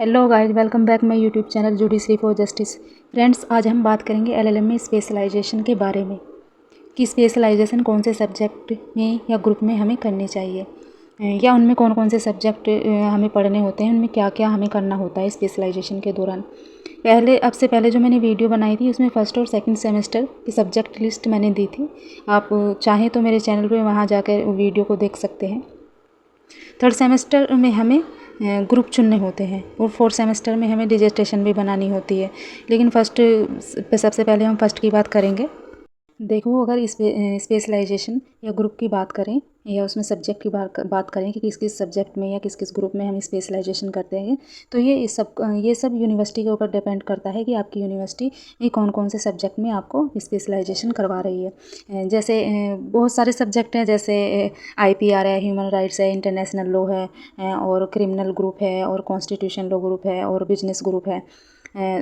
Hello guys, welcome back my YouTube channel judiciary for justice. Friends, आज हम बात करेंगे एलएलएम में स्पेशलाइजेशन के बारे में कि स्पेशलाइजेशन कौन से सब्जेक्ट में या ग्रुप में हमें करनी चाहिए, या उनमें कौन कौन से सब्जेक्ट हमें पढ़ने होते हैं, उनमें क्या क्या हमें करना होता है स्पेशलाइजेशन के दौरान। पहले जो मैंने वीडियो बनाई थी उसमें फर्स्ट और सेकंड सेमेस्टर की सब्जेक्ट लिस्ट मैंने दी थी। आप चाहें तो मेरे चैनल पर वहाँ जाकर वीडियो को देख सकते हैं। थर्ड सेमेस्टर में हमें ग्रुप चुनने होते हैं और फोर्थ सेमेस्टर में हमें डिसर्टेशन भी बनानी होती है। लेकिन सबसे पहले हम फर्स्ट की बात करेंगे। देखो, अगर स्पेशलाइजेशन या ग्रुप की बात करें या उसमें सब्जेक्ट की बात करें कि किस किस सब्जेक्ट में या किस किस ग्रुप में हम स्पेशलाइजेशन करते हैं, तो ये सब यूनिवर्सिटी के ऊपर डिपेंड करता है कि आपकी यूनिवर्सिटी कौन कौन से सब्जेक्ट में आपको स्पेशलाइजेशन करवा रही है। जैसे बहुत सारे सब्जेक्ट हैं, जैसे IPR है, ह्यूमन राइट्स है, इंटरनेशनल लॉ है, और क्रिमिनल ग्रुप है, और कॉन्स्टिट्यूशन लॉ ग्रुप है, और बिजनेस ग्रुप है।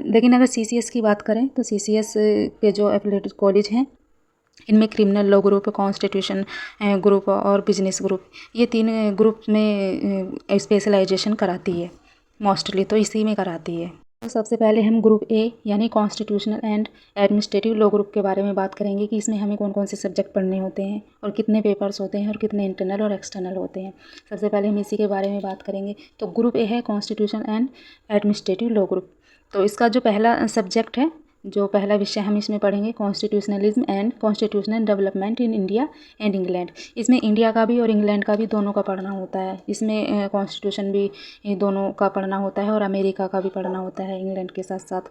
लेकिन अगर CCS की बात करें तो CCS के जो एफिलिएटेड कॉलेज हैं, इनमें criminal law group, constitution group और बिजनेस ग्रुप, ये 3 ग्रुप में स्पेशलाइजेशन कराती है मोस्टली, तो इसी में कराती है। तो सबसे पहले हम ग्रुप A यानी constitutional and administrative law group के बारे में बात करेंगे कि इसमें हमें कौन कौन से सब्जेक्ट पढ़ने होते हैं और कितने पेपर्स होते हैं और कितने इंटरनल और एक्सटर्नल होते हैं। सबसे पहले हम इसी के बारे में बात करेंगे। तो ग्रुप A है constitution and administrative law group. तो इसका जो पहला सब्जेक्ट है, जो पहला विषय हम इसमें पढ़ेंगे, constitutionalism and constitutional development in India and England. इसमें इंडिया का भी और इंग्लैंड का भी दोनों का पढ़ना होता है। इसमें कॉन्स्टिट्यूशन भी दोनों का पढ़ना होता है और अमेरिका का भी पढ़ना होता है इंग्लैंड के साथ साथ।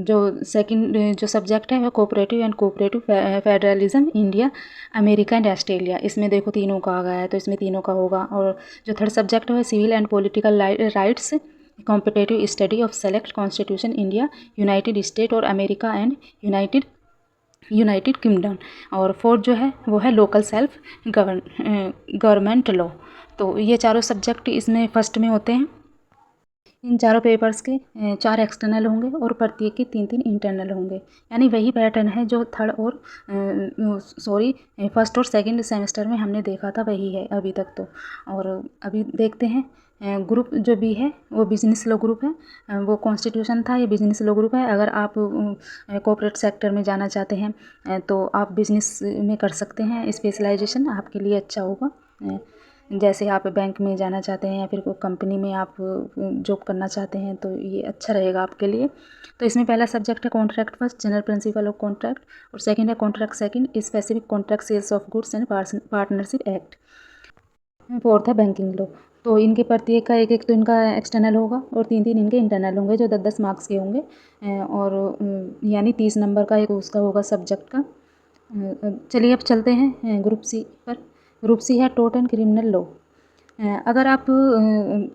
जो सेकंड जो सब्जेक्ट है वह cooperative and cooperative federalism India, America and Australia. इसमें देखो तीनों का आ गया है, तो इसमें तीनों का होगा। और जो थर्ड सब्जेक्ट है वह civil and political rights, competitive study of select constitution India, United State और अमेरिका एंड यूनाइटेड किंगडम। और फोर्थ जो है वो है लोकल सेल्फ गवर्नमेंट लॉ। तो ये चारों सब्जेक्ट इसमें फर्स्ट में होते हैं। इन चारों पेपर्स के 4 एक्सटर्नल होंगे और प्रत्येक के 3-3 इंटरनल होंगे। यानी वही पैटर्न है जो फर्स्ट और सेकंड सेमेस्टर में हमने देखा था, वही है अभी तक तो। और अभी देखते हैं ग्रुप जो B है वो बिजनेस लॉ ग्रुप है। वो कॉन्स्टिट्यूशन था, ये बिजनेस लॉ ग्रुप है। अगर आप कॉर्पोरेट सेक्टर में जाना चाहते हैं तो आप बिजनेस में कर सकते हैं स्पेशलाइजेशन, आपके लिए अच्छा होगा। जैसे आप बैंक में जाना चाहते हैं या फिर कोई कंपनी में आप जॉब करना चाहते हैं तो ये अच्छा रहेगा आपके लिए। तो इसमें पहला सब्जेक्ट है contract first, general principle of contract, और सेकंड है contract second, specific contract sales of goods and partnership act. Fourth है बैंकिंग लॉ। तो इनके प्रत्येक का एक तो इनका एक्सटर्नल होगा और 3-3 इनके इंटरनल होंगे, जो 10-10 मार्क्स के होंगे। और यानी 30 नंबर का एक उसका होगा सब्जेक्ट का। चलिए अब चलते हैं ग्रुप C पर। ग्रुप C है टोर्ट एंड क्रिमिनल लॉ। अगर आप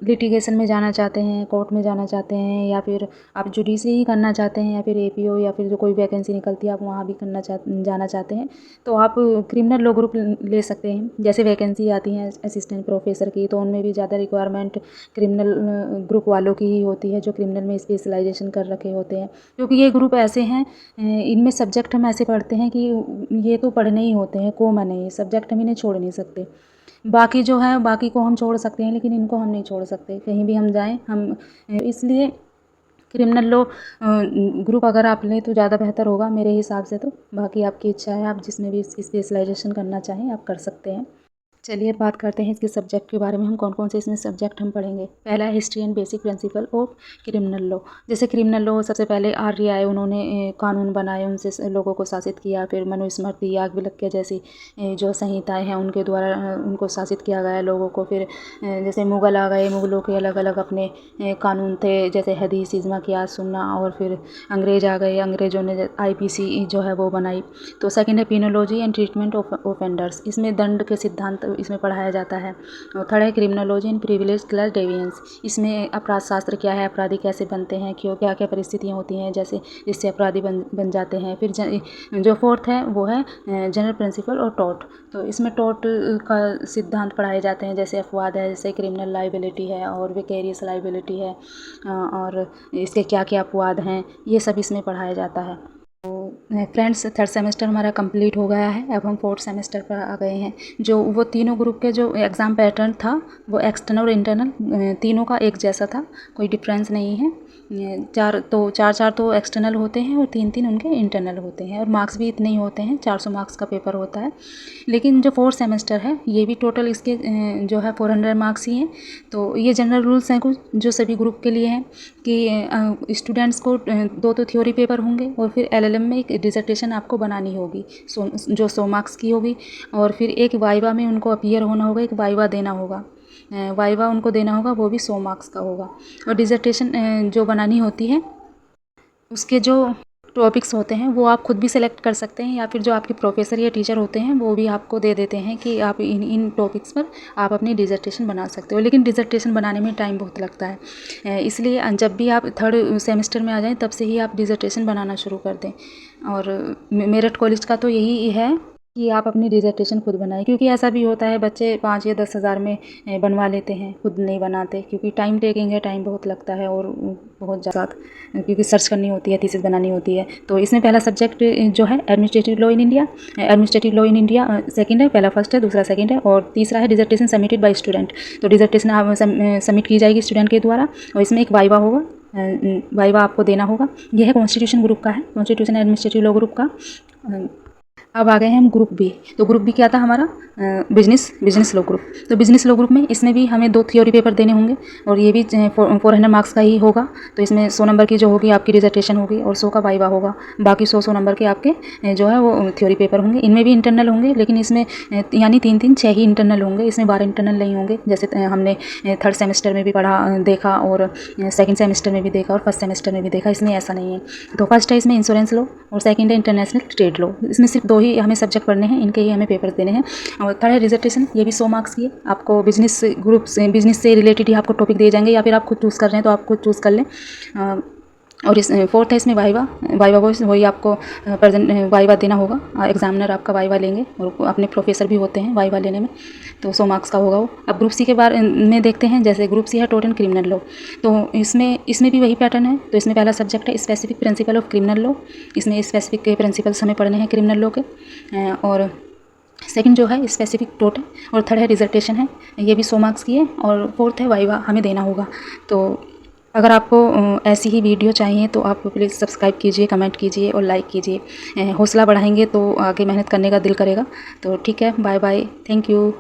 लिटिगेशन में जाना चाहते हैं, कोर्ट में जाना चाहते हैं, या फिर आप जुडिशरी करना चाहते हैं, या फिर APO, या फिर जो कोई वैकेंसी निकलती है आप वहाँ भी जाना चाहते हैं, तो आप क्रिमिनल लॉ ग्रुप ले सकते हैं। जैसे वैकेंसी आती हैं असिस्टेंट प्रोफेसर की, तो उनमें भी ज़्यादा रिक्वायरमेंट क्रिमिनल ग्रुप वालों की ही होती है, जो क्रिमिनल में स्पेशलाइजेशन कर रखे होते हैं। क्योंकि ये ग्रुप ऐसे हैं, इनमें सब्जेक्ट हम ऐसे पढ़ते हैं कि ये तो पढ़ने ही होते हैं, कॉमन है, ये सब्जेक्ट हम इन्हें छोड़ नहीं सकते। बाकी जो है बाकी को हम छोड़ सकते हैं, लेकिन इनको हम नहीं छोड़ सकते, कहीं भी हम जाएं हम। इसलिए क्रिमिनल लॉ ग्रुप अगर आप लें तो ज़्यादा बेहतर होगा मेरे हिसाब से। तो बाकी आपकी इच्छा है, आप जिसमें भी स्पेशलाइजेशन करना चाहें आप कर सकते हैं। चलिए बात करते हैं इसके सब्जेक्ट के बारे में, हम कौन कौन से इसमें सब्जेक्ट हम पढ़ेंगे। पहला है history and basic principle of criminal law. जैसे क्रिमिनल लॉ सबसे पहले आर्य आए, उन्होंने कानून बनाए, उनसे लोगों को शासित किया। फिर मनुस्मृति, याज्ञवल्क्य जैसी जैसी जो संहिताएं हैं उनके द्वारा उनको शासित किया गया लोगों को। फिर जैसे मुग़ल आ गए, मुग़लों के अलग अलग अपने कानून थे, जैसे हदीस इज्मा क़ियास सुन्ना। और फिर अंग्रेज़ आ गए, अंग्रेज़ों ने IPC जो है वो बनाई। तो सेकंड है penology and treatment of offenders. इसमें दंड के सिद्धांत इसमें पढ़ाया जाता है। और थर्ड है क्रिमिनोलॉजी इन प्रिविलेज क्लास डेविएंस। इसमें अपराध शास्त्र क्या है, अपराधी कैसे बनते हैं, क्यों, क्या क्या परिस्थितियाँ होती हैं जैसे जिससे अपराधी बन जाते हैं। फिर जो फोर्थ है वो है जनरल प्रिंसिपल और टॉर्ट। तो इसमें टॉर्ट का सिद्धांत पढ़ाए जाते हैं, जैसे अपवाद है, जैसे क्रिमिनल लाइबिलिटी है और विकेरियस लाइबिलिटी है, और इसके क्या क्या अपवाद हैं, ये सब इसमें पढ़ाया जाता है। तो फ्रेंड्स, थर्ड सेमेस्टर हमारा कंप्लीट हो गया है। अब हम फोर्थ सेमेस्टर पर आ गए हैं। जो वो तीनों ग्रुप के जो एग्ज़ाम पैटर्न था वो एक्सटर्नल और इंटरनल तीनों का एक जैसा था, कोई डिफरेंस नहीं है। चार तो एक्सटर्नल होते हैं और 3 उनके इंटरनल होते हैं, और मार्क्स भी इतने ही होते हैं, 400 मार्क्स का पेपर होता है। लेकिन जो फोर्थ सेमेस्टर है ये भी टोटल इसके जो है 400 मार्क्स ही हैं। तो ये जनरल रूल्स हैं कुछ जो सभी ग्रुप के लिए हैं कि स्टूडेंट्स को 2 तो थ्योरी पेपर होंगे, और फिर एलएलएम में एक डिसर्टेशन आपको बनानी होगी जो 100 मार्क्स की होगी, और फिर एक वाइवा में उनको अपीयर होना होगा, एक वाइवा देना होगा, वाइवा उनको देना होगा, वो भी 100 मार्क्स का होगा। और डिसर्टेशन जो बनानी होती है उसके जो टॉपिक्स होते हैं वो आप खुद भी सेलेक्ट कर सकते हैं, या फिर जो आपके प्रोफेसर या टीचर होते हैं वो भी आपको दे देते हैं कि आप इन टॉपिक्स पर आप अपनी डिसर्टेशन बना सकते हो। लेकिन डिसर्टेशन बनाने में टाइम बहुत लगता है, इसलिए जब भी आप थर्ड सेमेस्टर में आ जाएं तब से ही आप डिसर्टेशन बनाना शुरू कर दें। और मेरठ कॉलेज का तो यही है कि आप अपनी डिसर्टेशन खुद बनाएं, क्योंकि ऐसा भी होता है बच्चे 5 या 10 हज़ार में बनवा लेते हैं, खुद नहीं बनाते, क्योंकि टाइम टेकिंग है, टाइम बहुत लगता है और बहुत ज़्यादा, क्योंकि सर्च करनी होती है, थीसिस बनानी होती है। तो इसमें पहला सब्जेक्ट जो है administrative law in India, administrative law in India second है, पहला फर्स्ट है, दूसरा सेकंड है, और तीसरा है डिसर्टेशन सबमिटेड बाय स्टूडेंट। तो डिसर्टेशन आप सबमिट की जाएगी स्टूडेंट के द्वारा, और इसमें एक वाइवा होगा, वाइवा आपको देना होगा। यह है कॉन्स्टिट्यूशन ग्रुप का है, कॉन्स्टिट्यूशन एडमिनिस्ट्रेटिव लॉ ग्रुप का। अब आ गए हैं हम ग्रुप बी। तो ग्रुप बी क्या था हमारा, बिजनेस लॉ ग्रुप। तो बिजनेस लॉ ग्रुप में इसमें भी हमें 2 थ्योरी पेपर देने होंगे, और ये भी 400 मार्क्स का ही होगा। तो इसमें 100 नंबर की जो होगी आपकी डिसर्टेशन होगी, और 100 का वाइवा होगा। बाकी 100 नंबर के आपके जो है वो थ्योरी पेपर होंगे। इनमें भी इंटरनल होंगे, लेकिन इसमें यानी 6 ही इंटरनल होंगे, इसमें 12 इंटरनल नहीं होंगे, जैसे हमने थर्ड सेमेस्टर में भी पढ़ा देखा, और सेकेंड सेमेस्टर में भी देखा, और फर्स्ट सेमेस्टर में भी देखा। इसमें ऐसा नहीं है। तो फर्स्ट है इसमें इंश्योरेंस लॉ, और सेकेंड है इंटरनेशनल ट्रेड लॉ। इसमें सिर्फ 2 ही हमें सब्जेक्ट पढ़ने हैं, इनके ही हमें पेपर देने हैं। और थर्ड है डिसर्टेशन, ये भी 100 मार्क्स की है। आपको बिजनेस ग्रुप से, बिजनेस से रिलेटेड ही आपको टॉपिक दिए जाएंगे, या फिर आप खुद चूज़ कर रहे हैं तो आप खुद चूज़ कर लें। और इस फोर्थ है इसमें वाइवा वही आपको प्रेजेंट वाइवा देना होगा। एग्जामिनर आपका वाइवा लेंगे, और अपने प्रोफेसर भी होते हैं वाइवा लेने में। तो 100 मार्क्स का होगा वो। अब ग्रुप सी के बारे में देखते हैं। जैसे ग्रुप सी है टोर्ट एंड क्रिमिनल लॉ। तो इसमें भी वही पैटर्न है। तो इसमें पहला सब्जेक्ट है specific principle of criminal law. इसमें स्पेसिफिक प्रिंसिपल्स हमें पढ़ने हैं क्रिमिनल लॉ के। और सेकंड जो है स्पेसिफिक टोट है, और थर्ड है डिसर्टेशन है, ये भी 100 मार्क्स की है, और फोर्थ है वाइवा हमें देना होगा। तो अगर आपको ऐसी ही वीडियो चाहिए तो आप प्लीज़ सब्सक्राइब कीजिए, कमेंट कीजिए और लाइक कीजिए। हौसला बढ़ाएंगे तो आगे मेहनत करने का दिल करेगा। तो ठीक है, बाय बाय, थैंक यू।